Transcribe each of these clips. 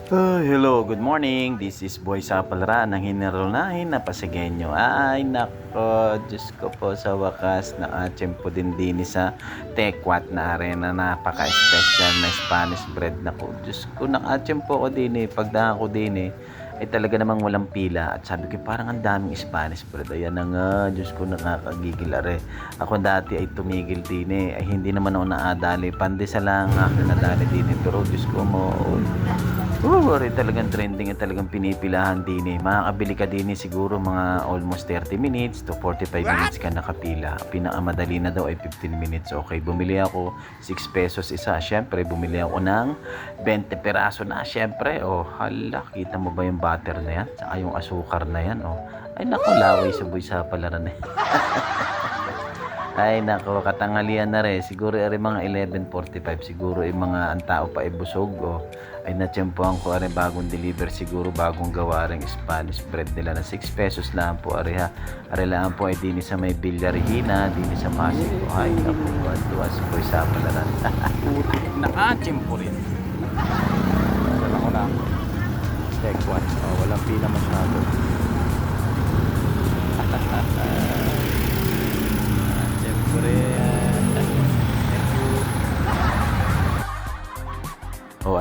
Hello, good morning. This is Boy Sapalra ng Hineronahin na Pasegueño. Ay, nako, Diyos ko po sa wakas na po din sa Tequat na arena. Napaka-special na Spanish bread. Nako, Diyos ko, po ko din Pagdahan ko din ay talaga namang walang pila. At sabi ko, parang ang daming Spanish bread. Ayan na nga, Diyos ko, nakakagigil Ako dati ay tumigil din ay hindi naman ako naadali. Pandesa lang ako nadali din Pero Diyos ko mo, talagang trending at talagang pinipilahan din Makakabili ka din siguro mga almost 30 minutes to 45 minutes ka nakapila. Pinakamadali na daw ay 15 minutes. Okay, bumili ako 6 pesos isa. Syempre, bumili ako ng 20 peraso na. Syempre, hala, kita mo ba yung butter na yan? Saka yung asukar na yan, Ay, naku, laway sa buhay sa palaran Ay, nako, katanghalian na siguro mga 11:45 siguro mga ang tao pa ay busog ay natsempohan ko bagong deliver siguro bagong gawa Spanish bread nila na 6 pesos lang po ha. Lang po ay dini sa may Villa Regina, dini sa Pasig po. Ay, naku, tuwas po sa palaran. Nakatsempo rin. Wala ko na. Check once. Walang pila masyado.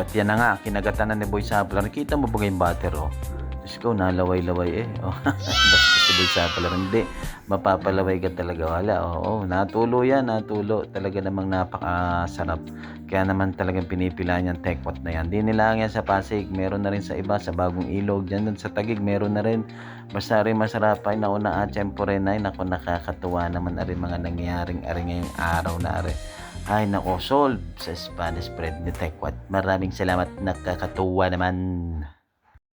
At yan na nga, kinagatan na ni Boy Saplar. Nakita mo ba yung butter, Diyos ko, nalaway-laway Basta si Boy Saplar, hindi. Mapapalaway ka talaga. Wala, natulo yan, natulo. Talaga namang napakasarap. Kaya naman talagang pinipila niyang tekwat na yan. Di nila yan sa Pasig, meron na rin sa iba, sa Bagong Ilog. Diyan dun sa Taguig, meron na rin. Basta rin masarap ay nauna tiyempo rin ay naku, nakakatuwa naman na rin mga nangyaring ari ngayong araw na ari. Ay nako, solve sa Spanish bread ni Tekwat. Maraming salamat, nakakatuwa naman.